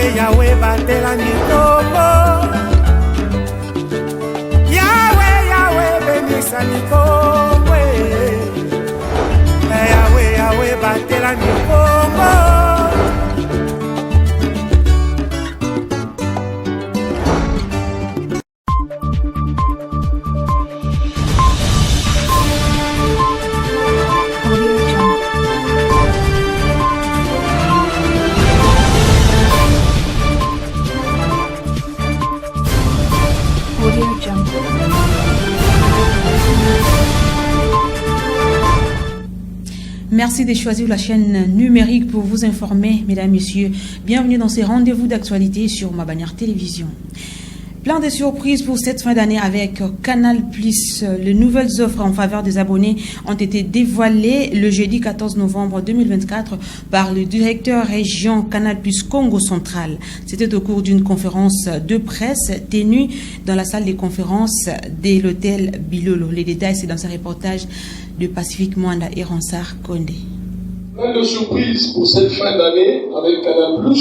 Yahweh, Yahweh, batela Nikombo. Yahweh, Yahweh, bénissa Nikombo. Yahweh, Yahweh, batela Nikombo. Merci de choisir la chaîne numérique pour vous informer, mesdames, messieurs. Bienvenue dans ces rendez-vous d'actualité sur Ma Bannière Télévision. Plein de surprises pour cette fin d'année avec Canal+. Les nouvelles offres en faveur des abonnés ont été dévoilées le jeudi 14 novembre 2024 par le directeur région Canal+ Congo Central. C'était au cours d'une conférence de presse tenue dans la salle des conférences de l'hôtel Bilolo. Les détails, c'est dans ce reportage de Pacifique Mwanda et Ronsard Kondé. Plein de surprises pour cette fin d'année avec Canal+.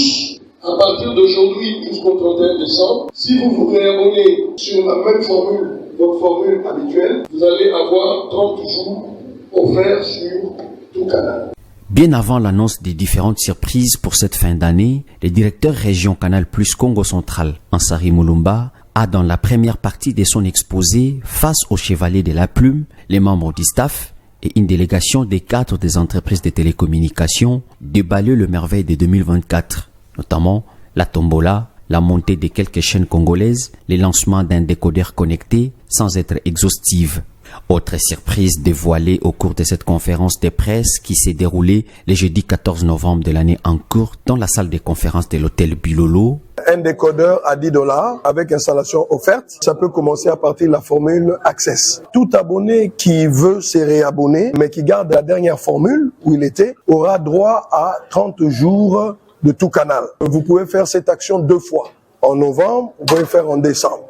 À partir d'aujourd'hui jusqu'au 31 décembre, si vous vous réabonnez sur la même formule, votre formule habituelle, vous allez avoir 30 jours offerts sur tout Canal. Bien avant l'annonce des différentes surprises pour cette fin d'année, le directeur région Canal+ Congo Central, Ansari Mulumba, a dans la première partie de son exposé, face aux chevaliers de la plume, les membres du staff et une délégation des cadres des entreprises de télécommunications, déballé le merveille de 2024. Notamment la tombola, la montée de quelques chaînes congolaises, les lancements d'un décodeur connecté sans être exhaustive. Autre surprise dévoilée au cours de cette conférence de presse qui s'est déroulée le jeudi 14 novembre de l'année en cours dans la salle de conférence de l'hôtel Bilolo. Un décodeur à $10 avec installation offerte. Ça peut commencer à partir de la formule Access. Tout abonné qui veut se réabonner, mais qui garde la dernière formule où il était, aura droit à 30 jours de tout Canal. Vous pouvez faire cette action 2 fois. En novembre, vous pouvez faire en décembre.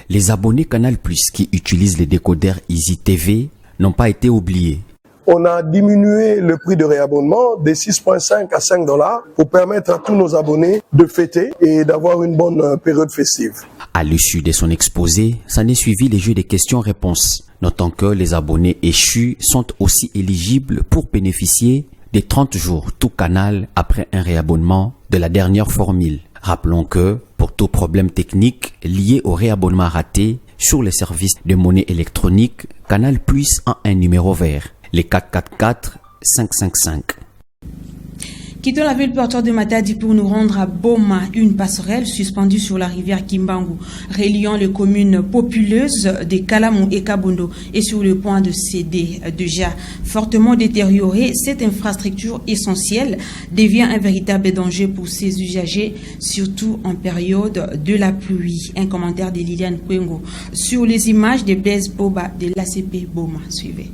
Les abonnés Canal+ qui utilisent les décodeurs Easy TV n'ont pas été oubliés. On a diminué le prix de réabonnement de 6,5 à $5 pour permettre à tous nos abonnés de fêter et d'avoir une bonne période festive. À l'issue de son exposé, s'en est suivi les jeux de questions-réponses. Notons que les abonnés échus sont aussi éligibles pour bénéficier des 30 jours tout Canal après un réabonnement de la dernière formule. Rappelons que, pour tout problème technique lié au réabonnement raté sur les services de monnaie électronique, Canal+ a un numéro vert, les 444 555. Quittons la ville porteur de Matadi pour nous rendre à Boma, une passerelle suspendue sur la rivière Kimbangu, reliant les communes populeuses de Kalamou et Kabondo est sur le point de céder. Déjà fortement détériorée, cette infrastructure essentielle devient un véritable danger pour ses usagers, surtout en période de la pluie. Un commentaire de Liliane Kwengo sur les images de Blaise Boba de l'ACP Boma. Suivez.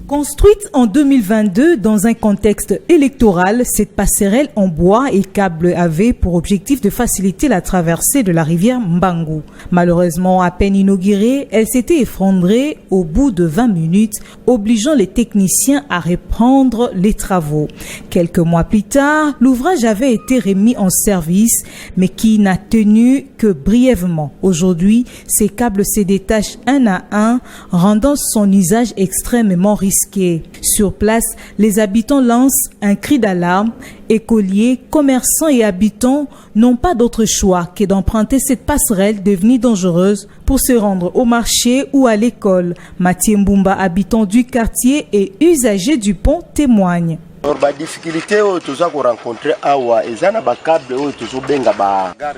Construite en 2022 dans un contexte électoral, cette passerelle en bois et câbles avait pour objectif de faciliter la traversée de la rivière Mbangu. Malheureusement, à peine inaugurée, elle s'était effondrée au bout de 20 minutes, obligeant les techniciens à reprendre les travaux. Quelques mois plus tard, l'ouvrage avait été remis en service, mais qui n'a tenu que brièvement. Aujourd'hui, ces câbles se détachent un à un, rendant son usage extrêmement risqué. Sur place, les habitants lancent un cri d'alarme. Écoliers, commerçants et habitants n'ont pas d'autre choix que d'emprunter cette passerelle devenue dangereuse pour se rendre au marché ou à l'école. Mathieu Mbumba, habitant du quartier et usager du pont, témoigne.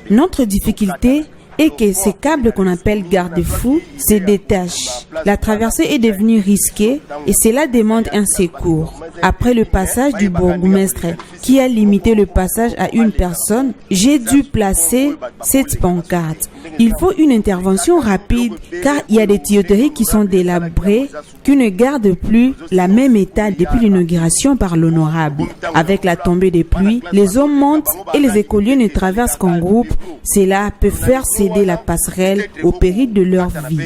Notre difficulté est que ces câbles qu'on appelle garde-fous se détachent. La traversée est devenue risquée et cela demande un secours. Après le passage du bourgmestre qui a limité le passage à une personne, j'ai dû placer cette pancarte. Il faut une intervention rapide car il y a des tuyauteries qui sont délabrées qui ne gardent plus la même état depuis l'inauguration par l'honorable. Avec la tombée des pluies, les eaux montent et les écoliers ne traversent qu'en groupe. Cela peut faire céder la passerelle au péril de leur vie.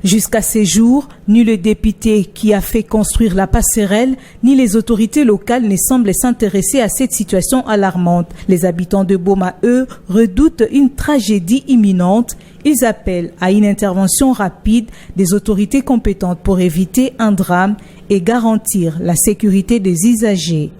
Jusqu'à ces jours, ni le député qui a fait construire la passerelle, ni les autorités locales ne semblent s'intéresser à cette situation alarmante. Les habitants de Boma, eux, redoutent une tragédie imminente. Ils appellent à une intervention rapide des autorités compétentes pour éviter un drame et garantir la sécurité des usagers.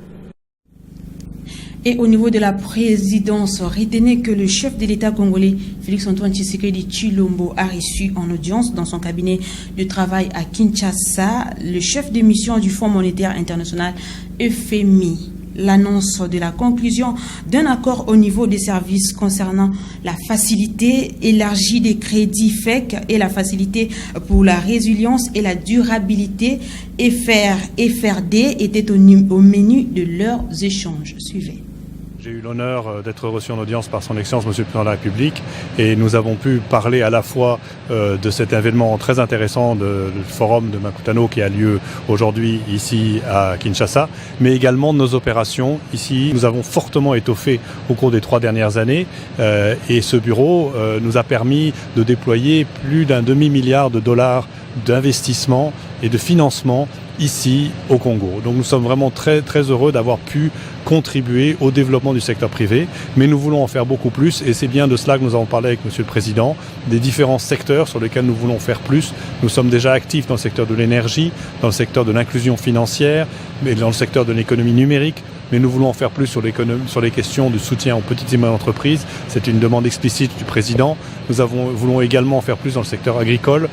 Et au niveau de la présidence, retenez que le chef de l'État congolais, Félix-Antoine Tshisekedi Tshilombo, a reçu en audience dans son cabinet de travail à Kinshasa le chef de mission du Fonds monétaire international, FMI. L'annonce de la conclusion d'un accord au niveau des services concernant la facilité élargie des crédits FEC et la facilité pour la résilience et la durabilité FRD était au menu de leurs échanges. Suivez. J'ai eu l'honneur d'être reçu en audience par son Excellence Monsieur le Président de la République et nous avons pu parler à la fois de cet événement très intéressant du forum de Makutano qui a lieu aujourd'hui ici à Kinshasa, mais également de nos opérations ici. Nous avons fortement étoffé au cours des 3 dernières années et ce bureau nous a permis de déployer plus d'un demi-milliard de dollars d'investissement et de financement ici au Congo. Donc nous sommes vraiment très, très heureux d'avoir pu contribuer au développement du secteur privé, mais nous voulons en faire beaucoup plus et c'est bien de cela que nous avons parlé avec Monsieur le Président, des différents secteurs sur lesquels nous voulons faire plus. Nous sommes déjà actifs dans le secteur de l'énergie, dans le secteur de l'inclusion financière, mais dans le secteur de l'économie numérique. Mais nous voulons en faire plus sur les questions de soutien aux petites et moyennes entreprises. C'est une demande explicite du Président. Nous voulons également en faire plus dans le secteur agricole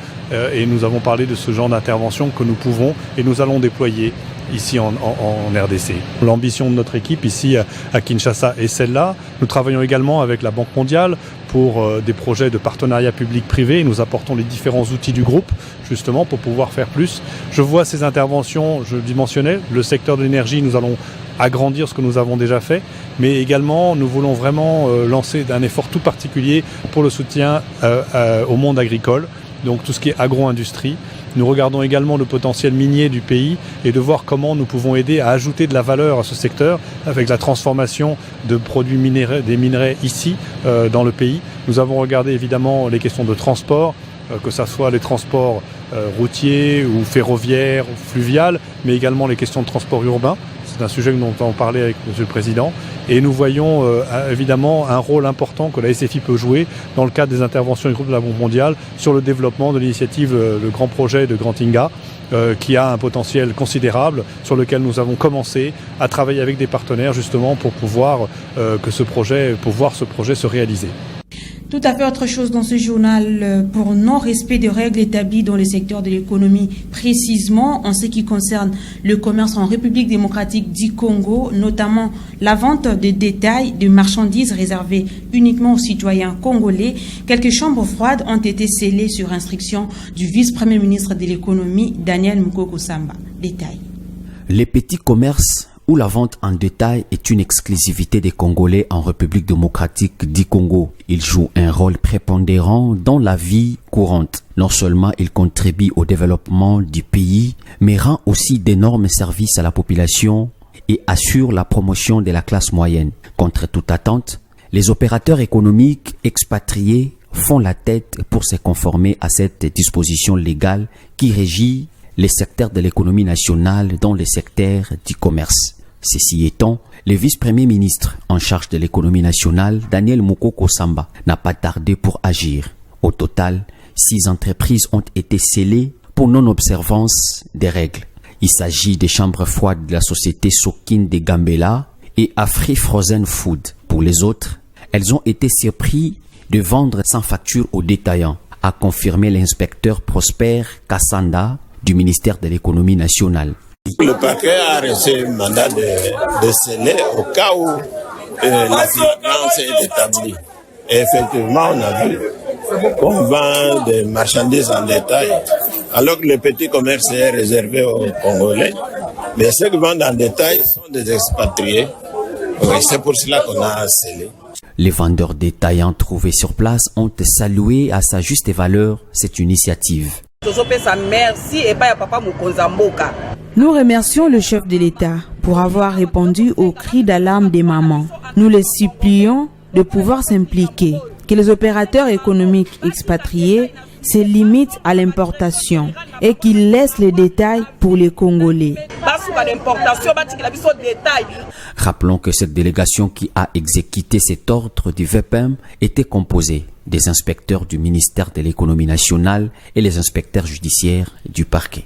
et nous avons parlé de ce genre d'intervention que nous pouvons et nous allons déployer ici en RDC. L'ambition de notre équipe ici à Kinshasa est celle-là. Nous travaillons également avec la Banque mondiale pour des projets de partenariat public-privé. Nous apportons les différents outils du groupe justement pour pouvoir faire plus. Je vois ces interventions, je dimensionnais, le secteur de l'énergie, nous allons agrandir ce que nous avons déjà fait, mais également nous voulons vraiment lancer un effort tout particulier pour le soutien au monde agricole, donc tout ce qui est agro-industrie. Nous regardons également le potentiel minier du pays et de voir comment nous pouvons aider à ajouter de la valeur à ce secteur avec la transformation de produits des minerais ici dans le pays. Nous avons regardé évidemment les questions de transport, que ce soit les transports routiers ou ferroviaires ou fluviales, mais également les questions de transport urbain. C'est un sujet dont on parlait avec Monsieur le Président. Et nous voyons évidemment un rôle important que la SFI peut jouer dans le cadre des interventions du groupe de la Banque mondiale sur le développement de l'initiative le grand projet de Grand Inga, qui a un potentiel considérable sur lequel nous avons commencé à travailler avec des partenaires justement pour pouvoir voir ce projet se réaliser. Tout à fait autre chose dans ce journal pour non-respect des règles établies dans le secteur de l'économie, précisément en ce qui concerne le commerce en République démocratique du Congo, notamment la vente de détail de marchandises réservées uniquement aux citoyens congolais. Quelques chambres froides ont été scellées sur instruction du vice-premier ministre de l'économie, Daniel Mukoko Samba. Détail. Les petits commerces où la vente en détail est une exclusivité des Congolais en République démocratique du Congo. Ils jouent un rôle prépondérant dans la vie courante. Non seulement ils contribuent au développement du pays, mais rendent aussi d'énormes services à la population et assurent la promotion de la classe moyenne. Contre toute attente, les opérateurs économiques expatriés font la tête pour se conformer à cette disposition légale qui régit les secteurs de l'économie nationale dans les secteurs du commerce. Ceci étant, le vice-premier ministre en charge de l'économie nationale, Daniel Mukoko Samba, n'a pas tardé pour agir. Au total, 6 entreprises ont été scellées pour non-observance des règles. Il s'agit des chambres froides de la société Sokin de Gambela et Afri Frozen Food. Pour les autres, elles ont été surprises de vendre sans facture aux détaillants, a confirmé l'inspecteur Prosper Kassanda du ministère de l'économie nationale. Le parquet a reçu un mandat de sceller au cas où la flagrance est établie. Et effectivement, on a vu qu'on vend des marchandises en détail, alors que le petit commerce est réservé aux Congolais. Mais ceux qui vendent en détail sont des expatriés. Oui, c'est pour cela qu'on a scellé. Les vendeurs détaillants trouvés sur place ont salué à sa juste valeur cette initiative. Nous remercions le chef de l'État pour avoir répondu aux cris d'alarme des mamans. Nous les supplions de pouvoir s'impliquer, que les opérateurs économiques expatriés se limite à l'importation et qu'il laisse les détails pour les Congolais. Rappelons que cette délégation qui a exécuté cet ordre du VPM était composée des inspecteurs du ministère de l'économie nationale et les inspecteurs judiciaires du parquet.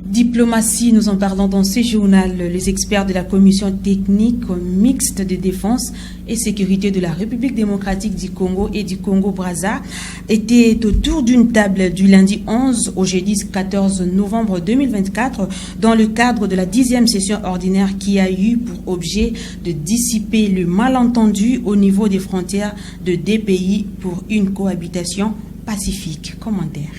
Diplomatie, nous en parlons dans ce journal. Les experts de la commission technique mixte de défense et sécurité de la République démocratique du Congo et du Congo-Brazza étaient autour d'une table du lundi 11 au jeudi 14 novembre 2024 dans le cadre de la 10e session ordinaire qui a eu pour objet de dissiper le malentendu au niveau des frontières de deux pays pour une cohabitation pacifique. Commentaire.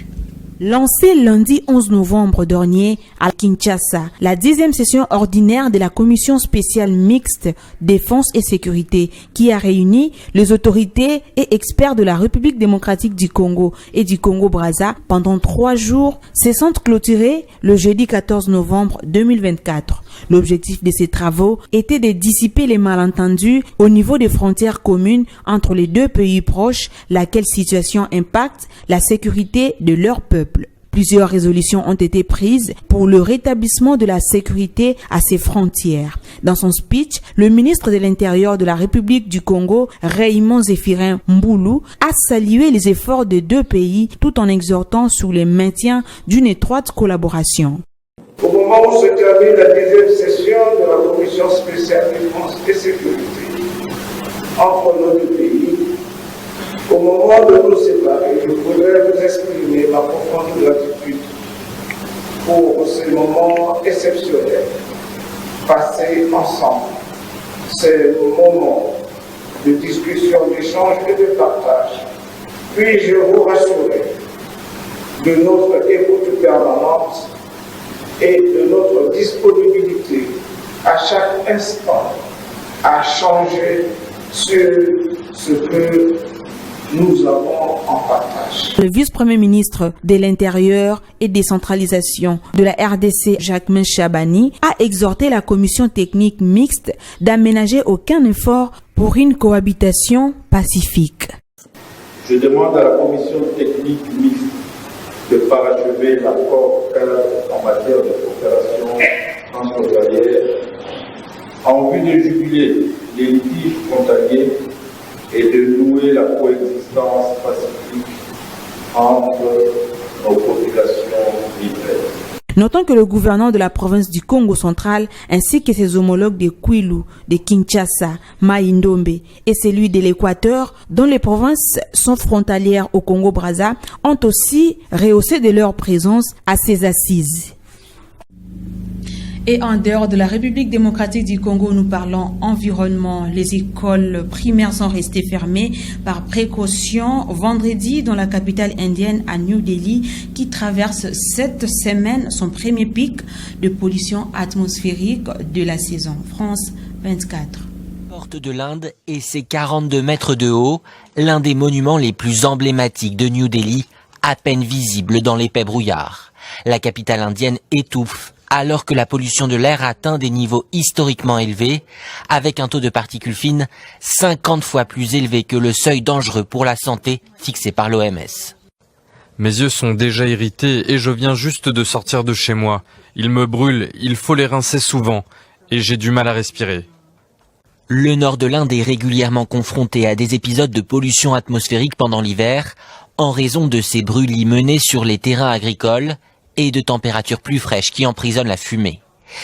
Lancée lundi 11 novembre dernier à Kinshasa, la 10e session ordinaire de la commission spéciale mixte défense et sécurité qui a réuni les autorités et experts de la République démocratique du Congo et du Congo-Brazza pendant 3 jours, se sont clôturés le jeudi 14 novembre 2024. L'objectif de ces travaux était de dissiper les malentendus au niveau des frontières communes entre les deux pays proches, laquelle situation impacte la sécurité de leur peuple. Plusieurs résolutions ont été prises pour le rétablissement de la sécurité à ces frontières. Dans son speech, le ministre de l'Intérieur de la République du Congo, Raymond Zéphirin Mboulou, a salué les efforts des deux pays tout en exhortant sur le maintien d'une étroite collaboration. Au moment où se termine la 10e session de la Commission spéciale défense et sécurité entre nos deux pays, au moment de nous séparer, je voudrais vous exprimer ma profonde gratitude pour ces moments exceptionnels passés ensemble. Ces moments de discussion, d'échange et de partage. Puis-je vous rassurer de notre écoute permanente et de notre disponibilité à chaque instant à changer sur ce que nous avons en partage. Le vice-premier ministre de l'Intérieur et décentralisation de la RDC, Jacquemain Chabani, a exhorté la commission technique mixte d'aménager aucun effort pour une cohabitation pacifique. Je demande à la commission technique mixte de parachever l'accord cadre en matière de coopération transfrontalière en vue de juguler les litiges frontaliers et de nouer la coexistence pacifique entre nos populations libres. Notons que le gouverneur de la province du Congo central ainsi que ses homologues de Kwilu, de Kinshasa, Mai-Ndombe et celui de l'Équateur, dont les provinces sont frontalières au Congo-Brazza, ont aussi rehaussé de leur présence à ces assises. Et en dehors de la République démocratique du Congo, nous parlons environnement. Les écoles primaires sont restées fermées par précaution vendredi dans la capitale indienne à New Delhi, qui traverse cette semaine son premier pic de pollution atmosphérique de la saison. France 24. Porte de l'Inde et ses 42 mètres de haut, l'un des monuments les plus emblématiques de New Delhi, à peine visible dans l'épais brouillard. La capitale indienne étouffe alors que la pollution de l'air atteint des niveaux historiquement élevés, avec un taux de particules fines 50 fois plus élevé que le seuil dangereux pour la santé fixé par l'OMS. Mes yeux sont déjà irrités et je viens juste de sortir de chez moi. Ils me brûlent, il faut les rincer souvent et j'ai du mal à respirer. Le nord de l'Inde est régulièrement confronté à des épisodes de pollution atmosphérique pendant l'hiver, en raison de ces brûlis menés sur les terrains agricoles et de températures plus fraîches qui emprisonnent la fumée.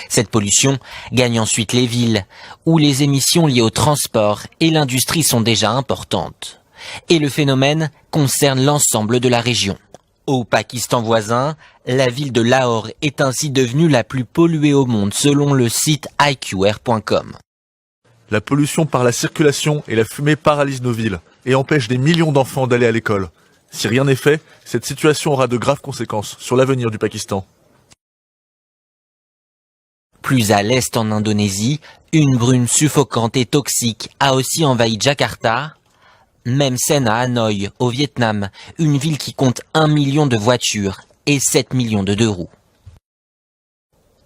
Cette pollution gagne ensuite les villes, où les émissions liées au transport et l'industrie sont déjà importantes. Et le phénomène concerne l'ensemble de la région. Au Pakistan voisin, la ville de Lahore est ainsi devenue la plus polluée au monde selon le site iqair.com. La pollution par la circulation et la fumée paralysent nos villes et empêchent des millions d'enfants d'aller à l'école. Si rien n'est fait, cette situation aura de graves conséquences sur l'avenir du Pakistan. Plus à l'est en Indonésie, une brume suffocante et toxique a aussi envahi Jakarta. Même scène à Hanoï, au Vietnam, une ville qui compte 1 million de voitures et 7 millions de deux-roues.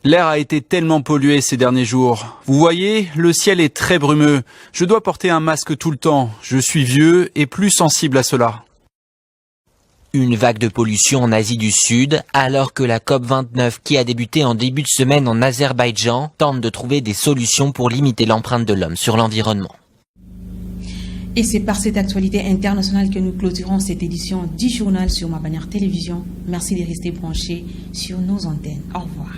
L'air a été tellement pollué ces derniers jours. Vous voyez, le ciel est très brumeux. Je dois porter un masque tout le temps. Je suis vieux et plus sensible à cela. Une vague de pollution en Asie du Sud, alors que la COP29 qui a débuté en début de semaine en Azerbaïdjan tente de trouver des solutions pour limiter l'empreinte de l'homme sur l'environnement. Et c'est par cette actualité internationale que nous clôturons cette édition du journal sur Ma Bannière Télévision. Merci de rester branchés sur nos antennes. Au revoir.